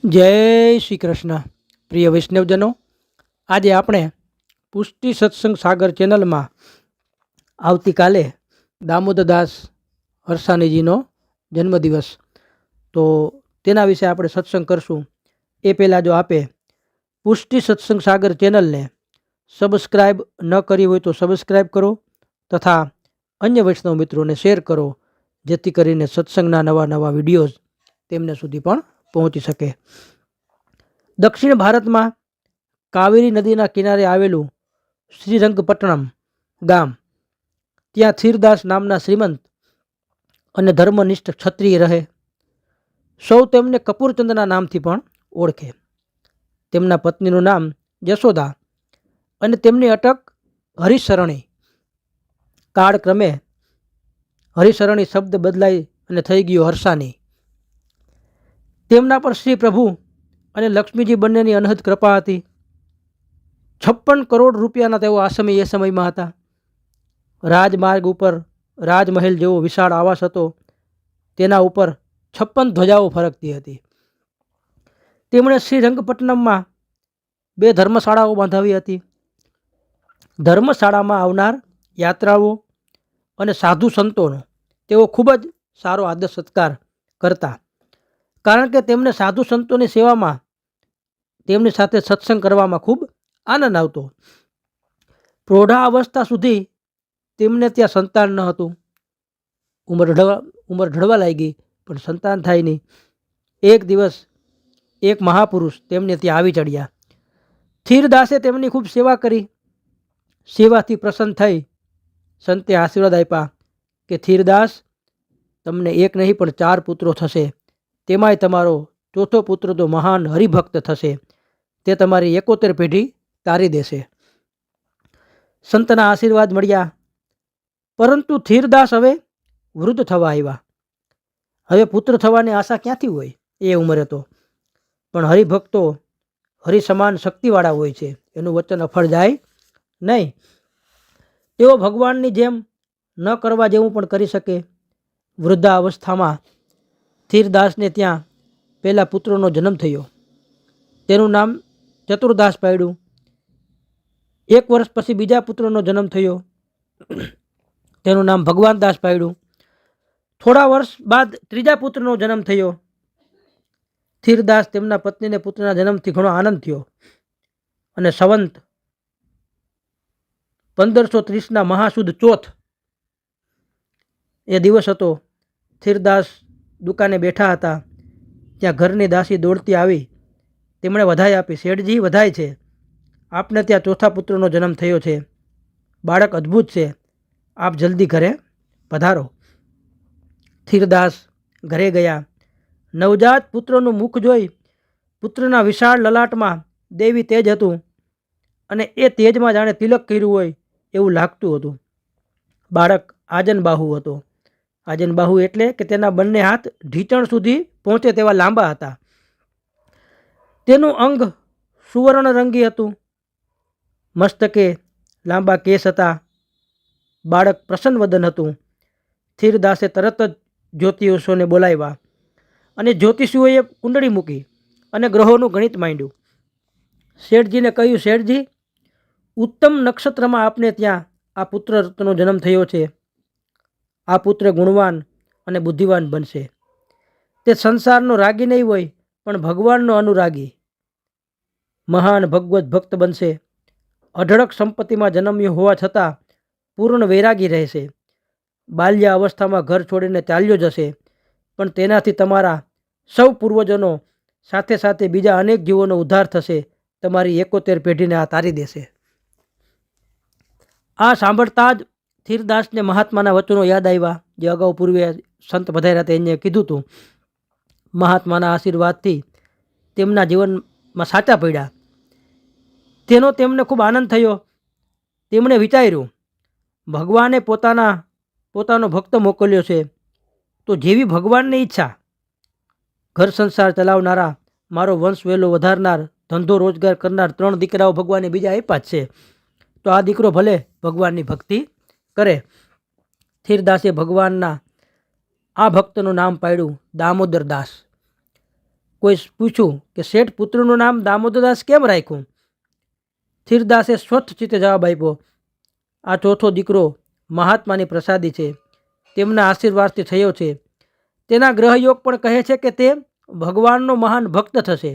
જય શ્રી કૃષ્ણ. પ્રિય વૈષ્ણવજનો, આજે આપણે પુષ્ટિ સત્સંગ સાગર ચેનલમાં આવતીકાલે દામોદરદાસ હરસાણીજીનો જન્મદિવસ, તો તેના વિશે આપણે સત્સંગ કરશું. એ પહેલાં જો આપે પુષ્ટિ સત્સંગ સાગર ચેનલને સબસ્ક્રાઈબ ન કરી હોય તો સબસ્ક્રાઈબ કરો તથા અન્ય વૈષ્ણવ મિત્રોને શેર કરો, જેથી કરીને સત્સંગના નવા નવા વિડીયોઝ તેમને સુધી પણ પહોંચી શકે. દક્ષિણ ભારતમાં કાવેરી નદીના કિનારે આવેલું શ્રીરંગપટ્ટણમ ગામ, ત્યાં થીરદાસ નામના શ્રીમંત અને ધર્મનિષ્ઠ ક્ષત્રિય રહે. સૌ તેમને કપૂરચંદના નામથી પણ ઓળખે. તેમના પત્નીનું નામ યશોદા અને તેમની અટક હરિશરણી. કાળક્રમે હરિશરણી શબ્દ બદલાઈ અને થઈ ગયો હર્ષાની. તેમના પર શ્રી પ્રભુ અને લક્ષ્મીજી બંનેની અનહદ કૃપા હતી. 56 કરોડ રૂપિયાના તેઓ આસામી એ સમયમાં હતા. રાજમાર્ગ ઉપર રાજમહેલ જેવો વિશાળ આવાસ હતો. તેના ઉપર 56 ધ્વજાઓ ફરકતી હતી. તેમણે શ્રીરંગપટ્ટનમમાં 2 ધર્મશાળાઓ બાંધાવી હતી. ધર્મશાળામાં આવનાર યાત્રાઓ અને સાધુ સંતોનો તેઓ ખૂબ જ સારો આદર સત્કાર કરતા, કારણ કે તેમને સાધુ સંતોની સેવામાં, તેમની સાથે સત્સંગ કરવામાં ખૂબ આનંદ આવતો. પ્રૌઢા અવસ્થા સુધી તેમને ત્યાં સંતાન ન હતું. ઉંમર ઢળવા લાગી પણ સંતાન થાય નહીં. એક દિવસ એક મહાપુરુષ તેમને ત્યાં આવી ચડ્યા. થીરદાસે તેમની ખૂબ સેવા કરી. સેવાથી પ્રસન્ન થઈ સંતે આશીર્વાદ આપ્યા કે થીરદાસ, તમને એક નહીં પણ 4 પુત્રો થશે. તેમાંય તમારો ચોથો પુત્ર તો મહાન હરિભક્ત થશે. તે તમારી 71 પેઢી તારી દેશે. સંતના આશીર્વાદ મળ્યા, પરંતુ થીરદાસ હવે વૃદ્ધ થવા આવ્યા. હવે પુત્ર થવાની આશા ક્યાંથી હોય એ ઉંમરે તો. પણ હરિભક્તો હરિસમાન શક્તિવાળા હોય છે, એનું વચન અફળ જાય નહીં. તેઓ ભગવાનની જેમ ન કરવા જેવું પણ કરી શકે. વૃદ્ધાવસ્થામાં થીરદાસને ત્યાં પહેલા પુત્રનો જન્મ થયો. તેનું નામ ચતુર્દાસ પાડ્યું. 1 વર્ષ પછી બીજા પુત્રનો જન્મ થયો. તેનું નામ ભગવાનદાસ પાડ્યું. થોડા વર્ષ બાદ ત્રીજા પુત્રનો જન્મ થયો. થીરદાસ તેમના પત્નીને પુત્રના જન્મથી ઘણો આનંદ થયો અને સંવંત 1530ના મહાસુદ ચોથ એ દિવસ હતો. થીરદાસ દુકાને બેઠા હતા. ત્યાં ઘરની દાસી દોડતી આવી તેમણે વધાઈ આપી. શેઠજી, વધાય છે, આપને ત્યાં ચોથા પુત્રનો જન્મ થયો છે. બાળક અદ્ભુત છે, આપ જલ્દી ઘરે પધારો. થીરદાસ ઘરે ગયા. નવજાત પુત્રનું મુખ જોઈ પુત્રના વિશાળ લલાટમાં દેવી તેજ હતું અને એ તેજમાં જાણે તિલક કર્યું હોય એવું લાગતું હતું. બાળક આજનબાહુ હતો. આજનબાહુ એટલે કે તેના બંને હાથ ઢીંચણ સુધી પહોંચે તેવા લાંબા હતા. તેનું અંગ સુવર્ણ રંગી હતું. મસ્તકે લાંબા કેસ હતા. બાળક પ્રસન્ન વદન હતું. થીરદાસે તરત જ જ્યોતિષોને બોલાવ્યા અને જ્યોતિષીઓએ કુંડળી મૂકી અને ગ્રહોનું ગણિત માંડ્યું. શેઠજીને કહ્યું, શેઠજી, ઉત્તમ નક્ષત્રમાં આપને ત્યાં આ પુત્ર રત્નનો જન્મ થયો છે. આ પુત્ર ગુણવાન અને બુદ્ધિવાન બનશે. તે સંસારનો રાગી નહીં હોય પણ ભગવાનનો અનુરાગી, મહાન ભગવત ભક્ત બનશે. અઢળક સંપત્તિમાં જન્મ્યો હોવા છતાં પૂર્ણ વૈરાગી રહેશે. બાલ્ય અવસ્થામાં ઘર છોડીને ચાલ્યો જશે, પણ તેનાથી તમારા સૌ પૂર્વજોનો સાથે સાથે બીજા અનેક જીવોનો ઉદ્ધાર થશે. તમારી 71 પેઢીને આ તારી દેશે. આ સાંભળતા જ થીરદાસને મહાત્માના વચનો યાદ આવ્યા, જે અગાઉ પૂર્વે સંત પધાર્યા તેને કીધું હતું. મહાત્માના આશીર્વાદથી તેમના જીવનમાં સાચા પડ્યા. તેનો તેમને ખૂબ આનંદ થયો. તેમણે વિચાર્યું, ભગવાને પોતાનો ભક્ત મોકલ્યો છે, તો જેવી ભગવાનની ઈચ્છા, ઘર સંસાર ચલાવનારા, મારો વંશ વેલો વધારનાર, ધંધો રોજગાર કરનાર 3 દીકરાઓ ભગવાને બીજા આપ્યા જ છે, તો આ દીકરો ભલે ભગવાનની ભક્તિ કરે. થીરદાસે ભગવાનના આ ભક્તનું નામ પાડ્યું દામોદરદાસ. કોઈ પૂછ્યું કે શેઠ પુત્રનું નામ દામોદરદાસ કેમ રાખ્યું? થીરદાસે સ્વસ્થ ચિત્તે જવાબ આપ્યો, આ ચોથો દીકરો મહાત્માની પ્રસાદી છે, તેમના આશીર્વાદથી થયો છે. તેના ગ્રહયોગ પણ કહે છે કે તે ભગવાનનો મહાન ભક્ત થશે.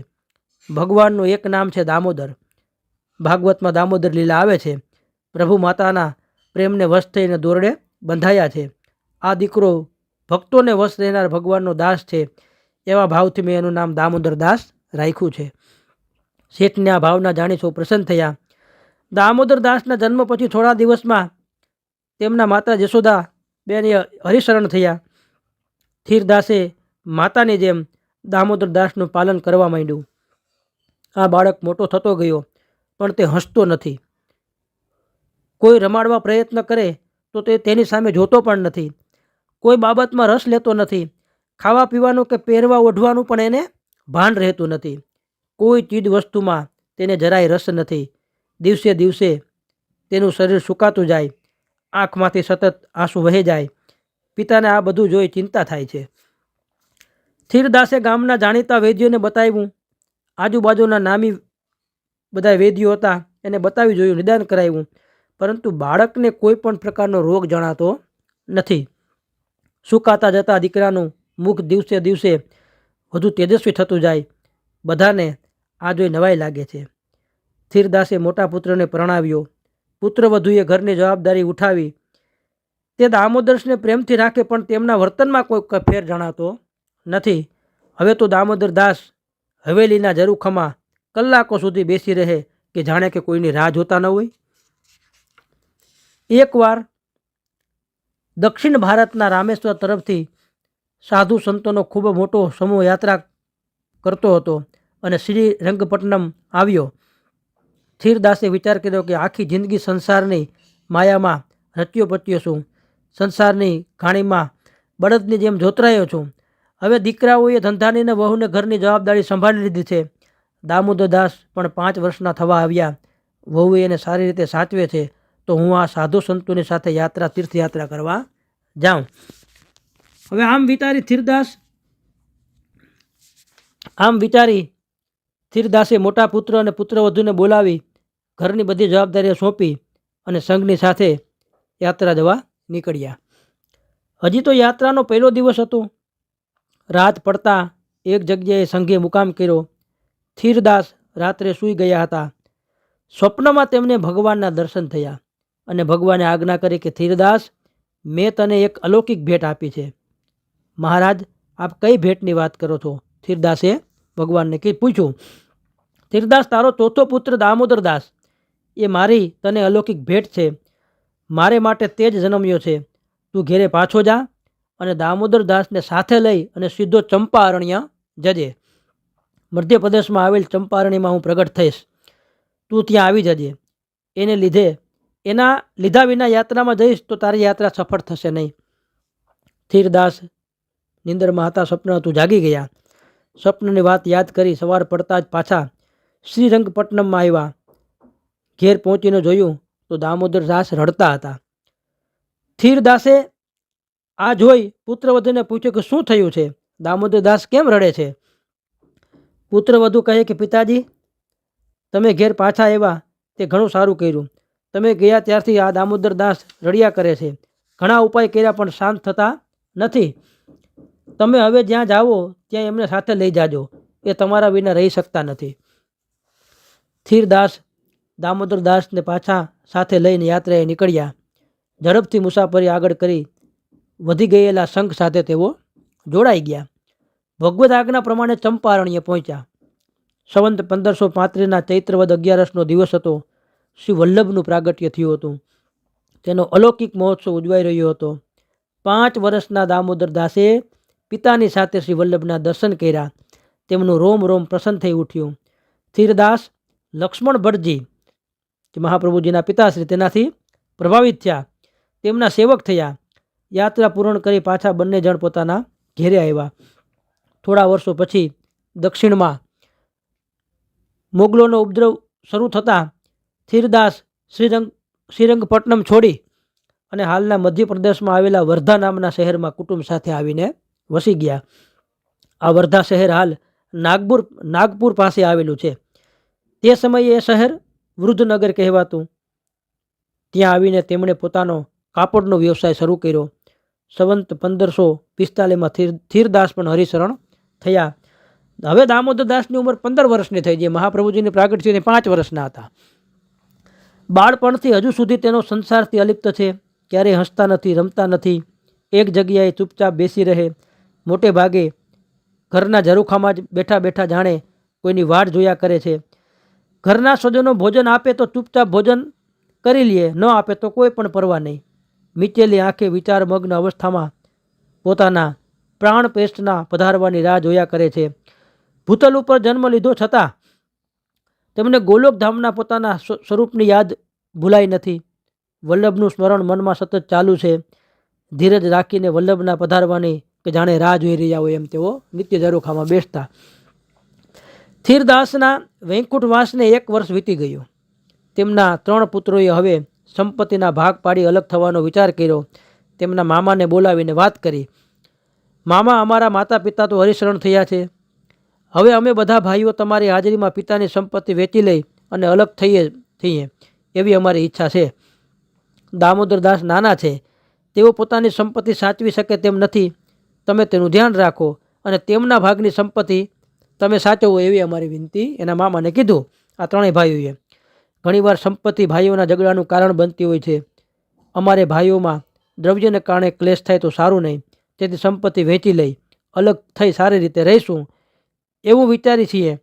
ભગવાનનું એક નામ છે દામોદર. ભાગવતમાં દામોદર લીલા આવે છે. પ્રભુ માતાના પ્રેમને વશ થઈને દોરડે બંધાયા છે. આ દીકરો ભક્તોને વશ રહેનાર ભગવાનનો દાસ છે. એવા ભાવથી મેં એનું નામ દામોદર દાસ રાખ્યું છે. શેઠને આ ભાવના જાણી સૌ પ્રસન્ન થયા. દામોદર દાસના જન્મ પછી થોડા દિવસમાં તેમના માતા જશોદા બેન હરિશરણ થયા. થીરદાસે માતાની જેમ દામોદર દાસનું પાલન કરવા માંડ્યું. આ બાળક મોટો થતો ગયો, પણ તે હસતો નથી. કોઈ રમાડવા પ્રયત્ન કરે તો તે તેની સામે જોતો પણ નથી. કોઈ બાબતમાં રસ લેતો નથી. ખાવા પીવાનું કે પહેરવા ઓઢવાનું પણ એને ભાન રહેતું નથી. કોઈ ચીજ વસ્તુમાં તેને જરાય રસ નથી. દિવસે દિવસે તેનું શરીર સુકાતું જાય. આંખમાંથી સતત આંસુ વહી જાય. પિતાને આ બધું જોઈ ચિંતા થાય છે. થીરદાસે ગામના જાણીતા વૈદ્યોને બતાવ્યું. આજુબાજુના નામી બધા વૈદ્યો હતા, એને બતાવી જોયું, નિદાન કરાવ્યું, પરંતુ બાળકને કોઈ પણ પ્રકારનો રોગ જણાતો નથી. સુકાતા જતા દીકરાનું મુખ દિવસે દિવસે વધુ તેજસ્વી થતું જાય. બધાને આ જોઈ નવાઈ લાગે છે. થીરદાસે મોટા પુત્રને પરણાવ્યો. પુત્રવધુએ ઘરની જવાબદારી ઉઠાવી. તે દામોદરને પ્રેમથી રાખે, પણ તેમના વર્તનમાં કોઈ ફેર જણાતો નથી. હવે તો દામોદર દાસ હવેલીના ઝરૂખામાં કલાકો સુધી બેસી રહે કે જાણે કે કોઈની રાહ જોતા ન હોય. એકવાર દક્ષિણ ભારતના રામેશ્વર તરફથી સાધુ સંતોનો ખૂબ મોટો સમૂહ યાત્રા કરતો હતો અને શ્રીરંગપટ્ટનમ આવ્યો. થીરદાસે વિચાર કર્યો કે આખી જિંદગી સંસારની માયામાં રચ્યો પચ્યો છું. સંસારની ઘાણીમાં બળદની જેમ જોતરાયો છું. હવે દીકરાઓએ ધંધાની ને વહુને ઘરની જવાબદારી સંભાળી લીધી છે. દામોદર દાસ પણ 5 વર્ષના થવા આવ્યા. વહુએ એને સારી રીતે સાચવે છે, તો હું આ સાધુ સંતોની સાથે તીર્થયાત્રા કરવા જાઉં. હવે આમ વિચારી થીરદાસે મોટા પુત્ર અને પુત્રવધુને બોલાવી ઘરની બધી જવાબદારીઓ સોંપી અને સંઘની સાથે યાત્રા જવા નીકળ્યા. હજી તો યાત્રાનો પહેલો દિવસ હતો. રાત પડતા એક જગ્યાએ સંઘે મુકામ કર્યો. થીરદાસ રાત્રે સૂઈ ગયા હતા. સ્વપ્નમાં તેમને ભગવાનના દર્શન થયા અને ભગવાને આજ્ઞા કરી કે થીરદાસ, મેં તને એક અલૌકિક ભેટ આપી છે. મહારાજ, આપ કઈ ભેટની વાત કરો છો? થીરદાસે ભગવાનને પૂછ્યું. થીરદાસ, તારો ચોથો પુત્ર દામોદર દાસ એ મારી તને અલૌકિક ભેટ છે. મારે માટે તે જ જન્મ્યો છે. તું ઘેરે પાછો જા અને દામોદર દાસને સાથે લઈ અને સીધો ચંપારણ્ય જજે. મધ્યપ્રદેશમાં આવેલ ચંપારણ્યમાં હું પ્રગટ થઈશ. તું ત્યાં આવી જજે. એના લીધા વિના યાત્રામાં જઈશ તો તારી યાત્રા સફળ થશે નહીં. થીરદાસ નિંદરમાં હતા. સ્વપ્ન હતું. જાગી ગયા. સ્વપ્નની વાત યાદ કરી સવાર પડતા જ પાછા શ્રીરંગપટ્ટનમમાં આવ્યા. ઘેર પહોંચીને જોયું તો દામોદર દાસ રડતા હતા. થીરદાસે આ જોઈ પુત્રવધુને પૂછ્યું કે શું થયું છે? દામોદર દાસ કેમ રડે છે? પુત્રવધુ કહે કે પિતાજી, તમે ઘેર પાછા આવ્યા તે ઘણું સારું કર્યું. તમે ગયા ત્યારથી આ દામોદર દાસ રડ્યા કરે છે. ઘણા ઉપાય કર્યા પણ શાંત થતા નથી. તમે હવે જ્યાં જાઓ ત્યાં એમને સાથે લઈ જાજો. એ તમારા વિના રહી શકતા નથી. થીરદાસ દામોદર દાસને પાછા સાથે લઈને યાત્રાએ નીકળ્યા. ઝડપથી મુસાફરી આગળ કરી વધી ગયેલા સંઘ સાથે તેઓ જોડાઈ ગયા. ભગવદ આજ્ઞા પ્રમાણે ચંપારણ્ય પહોંચ્યા. સંવંત 1535ના ચૈત્રવદ 11નો દિવસ હતો. શ્રી વલ્લભનું પ્રાગટ્ય થયું હતું. તેનો અલૌકિક મહોત્સવ ઉજવાઈ રહ્યો હતો. 5 વર્ષના દામોદર દાસે પિતાની સાથે શ્રી વલ્લભના દર્શન કર્યા. તેમનું રોમ રોમ પ્રસન્ન થઈ ઉઠ્યું. થીરદાસ લક્ષ્મણ ભટ્ટજી જે મહાપ્રભુજીના પિતાશ્રી તેનાથી પ્રભાવિત થયા. તેમના સેવક થયા. યાત્રા પૂર્ણ કરી પાછા બંને જણ પોતાના ઘેરે આવ્યા. થોડા વર્ષો પછી દક્ષિણમાં મોગલોનો ઉપદ્રવ શરૂ થતાં થીરદાસ શ્રીરંગપટ્ટનમ છોડી અને હાલના મધ્યપ્રદેશમાં આવેલા વર્ધા નામના શહેરમાં કુટુંબ સાથે આવીને વસી ગયા. આ વર્ધા શહેર હાલ નાગપુર પાસે આવેલું છે. તે સમયે એ શહેર વૃદ્ધનગર કહેવાતું. ત્યાં આવીને તેમણે પોતાનો કાપડનો વ્યવસાય શરૂ કર્યો. સંવંત 1545માં થીરદાસ પણ હરિશરણ થયા. હવે દામોદરદાસની ઉંમર 15 વર્ષની થઈ. જે મહાપ્રભુજીની પ્રાગટ્ય છે તે 5 વર્ષના હતા. બાળપણથી હજુ સુધી તેનો સંસારથી અલિપ્ત છે. ક્યારેય હસતા નથી, રમતા નથી. એક જગ્યાએ ચૂપચાપ બેસી રહે. મોટે ભાગે ઘરના ઝરૂખામાં જ બેઠા બેઠા જાણે કોઈની વાટ જોયા કરે છે. ઘરના સ્વજનો ભોજન આપે તો ચૂપચાપ ભોજન કરી લે, ન આપે તો કોઈ પણ પરવા નહીં. મીચેલી આંખે વિચારમગ્ન અવસ્થામાં પોતાના પ્રાણપેસ્ટના પધારવાની રાહ જોયા કરે છે. ભૂતલ ઉપર જન્મ લીધો છતાં તેમને ગોલોકધામના પોતાના સ્વરૂપની યાદ ભૂલાઈ નથી. વલ્લભનું સ્મરણ મનમાં સતત ચાલુ છે. ધીરજ રાખીને વલ્લભના પધારવાની કે જાણે રાહ જોઈ રહ્યા હોય એમ તેઓ નિત્ય ઝરૂખામાં બેસતા. થીરદાસના વૈકુંઠવાસને 1 વર્ષ વીતી ગયું. તેમના 3 પુત્રોએ હવે સંપત્તિના ભાગ પાડી અલગ થવાનો વિચાર કર્યો. તેમના મામાને બોલાવીને વાત કરી. મામા, અમારા માતા પિતા તો હરિશરણ થયા છે. હવે અમે બધા ભાઈઓ તમારી હાજરીમાં પિતાની સંપત્તિ વેચી લઈ અને અલગ થઈએ એવી અમારી ઈચ્છા છે. દામોદરદાસ નાના છે. તેઓ પોતાની સંપત્તિ સાચવી શકે તેમ નથી. તમે તેનું ધ્યાન રાખો અને તેમના ભાગની સંપત્તિ તમે સાચવો એવી અમારી વિનંતી એના મામાને કીધું. આ 3 ભાઈઓએ. ઘણીવાર સંપત્તિ ભાઈઓના ઝઘડાનું કારણ બનતી હોય છે. અમારે ભાઈઓમાં દ્રવ્યને કારણે ક્લેશ થાય તો સારું નહીં. તેથી સંપત્તિ વેચી લઈ અલગ થઈ સારી રીતે રહીશું એવું વિચારી છીએ.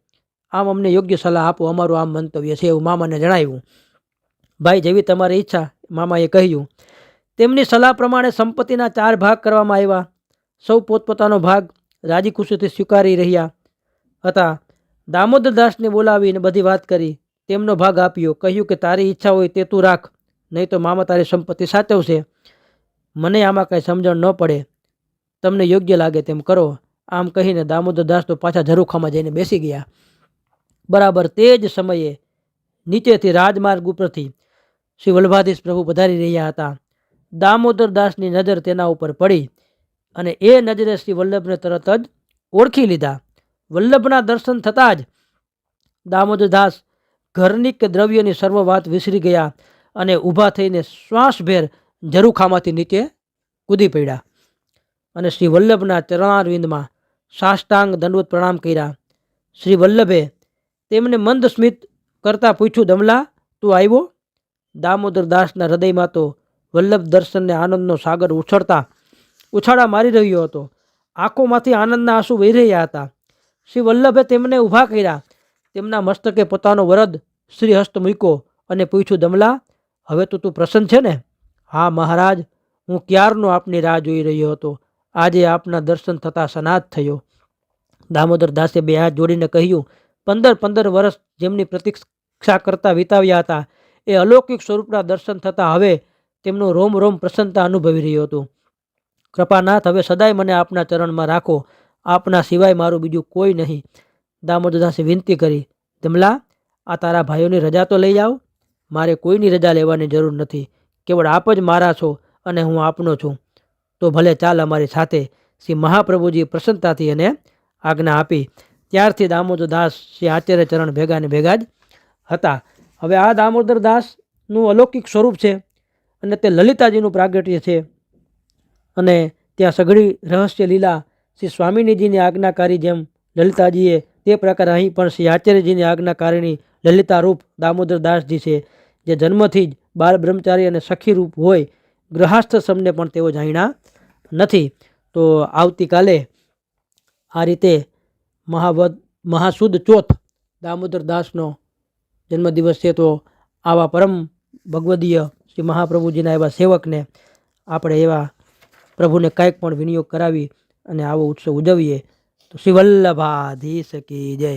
આમ અમને યોગ્ય સલાહ આપો, અમારું આમ મંતવ્ય છે એવું મામાને જણાવ્યું. ભાઈ, જેવી તમારી ઈચ્છા, મામાએ કહ્યું. તેમની સલાહ પ્રમાણે સંપત્તિના 4 ભાગ કરવામાં આવ્યા. સૌ પોતપોતાનો ભાગ રાજી ખુશીથી સ્વીકારી રહ્યા હતા. દામોદરદાસને બોલાવીને બધી વાત કરી. તેમનો ભાગ આપ્યો. કહ્યું કે તારી ઈચ્છા હોય તે તું રાખ, નહીં તો મામા તારી સંપત્તિ સાચવશે. મને આમાં કંઈ સમજણ ન પડે. તમને યોગ્ય લાગે તેમ કરો. આમ કહીને દામોદરદાસ તો પાછા ઝરૂખામાં જઈને બેસી ગયા. બરાબર તે જ સમયે નીચેથી રાજમાર્ગ ઉપરથી શ્રી વલ્લભાધીશ પ્રભુ પધારી રહ્યા હતા. દામોદરદાસની નજર તેના ઉપર પડી અને એ નજરે શ્રી વલ્લભને તરત જ ઓળખી લીધા. વલ્લભના દર્શન થતાં જ દામોદરદાસ ઘરની કે દ્રવ્યની સર્વ વાત વિસરી ગયા અને ઊભા થઈને શ્વાસભેર ઝરૂખામાંથી નીચે કૂદી પડ્યા અને શ્રી વલ્લભના ચરણારવિંદમાં સાષ્ટાંગ દંડવત પ્રણામ કર્યા. શ્રી વલ્લભે તેમને મંદ સ્મિત કરતા પૂછ્યું, દમલા, તું આવ્યો? દામોદરદાસના હૃદયમાં તો વલ્લભ દર્શનને આનંદનો સાગર ઉછાળા મારી રહ્યો હતો. આંખોમાંથી આનંદના આંસુ વહી રહ્યા હતા. શ્રી વલ્લભે તેમને ઊભા કર્યા. તેમના મસ્તકે પોતાનો વરદ શ્રી હસ્ત મૂક્યો અને પૂછ્યું, દમલા, હવે તો તું પ્રસન્ન છે ને? હા મહારાજ, હું ક્યારનો આપની રાહ જોઈ રહ્યો હતો. આજે આપના દર્શન થતાં સનાથ થયો. દામોદરદાસે 2 હાથ જોડીને કહ્યું, 15 વર્ષ જેમની પ્રતીક્ષા કરતા વિતાવ્યા હતા એ અલૌકિક સ્વરૂપના દર્શન થતાં હવે તેમનું રોમ રોમ પ્રસન્નતા અનુભવી રહ્યું હતું. કૃપાનાથ, હવે સદાય મને આપના ચરણમાં રાખો. આપના સિવાય મારું બીજું કોઈ નહીં. દામોદરદાસે વિનંતી કરી, દમલા, આ તારા ભાઈઓની રજા તો લઈ આવ. મારે કોઈની રજા લેવાની જરૂર નથી. કેવળ આપ જ મારા છો અને હું આપનો છું. તો ભલે ચાલ અમારી સાથે. શ્રી મહાપ્રભુજી પ્રસન્નતાથી એને આજ્ઞા આપી. ત્યારથી દામોદરદાસ શ્રી આચાર્ય ચરણ ભેગા ને ભેગા જ હતા. હવે આ દામોદરદાસનું અલૌકિક સ્વરૂપ છે અને તે લલિતાજીનું પ્રાગટ્ય છે અને ત્યાં સઘળી રહસ્ય લીલા શ્રી સ્વામિનીજીની આજ્ઞાકારી જેમ લલિતાજીએ તે પ્રકારે અહીં પણ શ્રી આચાર્યજીની આજ્ઞાકારીણી લલિતા રૂપ દામોદરદાસજી છે, જે જન્મથી જ બાળ બ્રહ્મચારી અને સખી રૂપ હોય. ગ્રહાસ્થ સમને પણ તેઓ જાણ્યા નથી. તો આવતીકાલે આ રીતે મહાસુદ ચોથ દામોદરદાસનો જન્મદિવસ છે. તો આવા પરમ ભગવદીય શ્રી મહાપ્રભુજીના એવા સેવકને આપણે એવા પ્રભુને કાંઈક પણ વિનિયોગ કરાવી અને આવો ઉત્સવ ઉજવીએ. તો શ્રી વલ્લભાધીશ કી જય.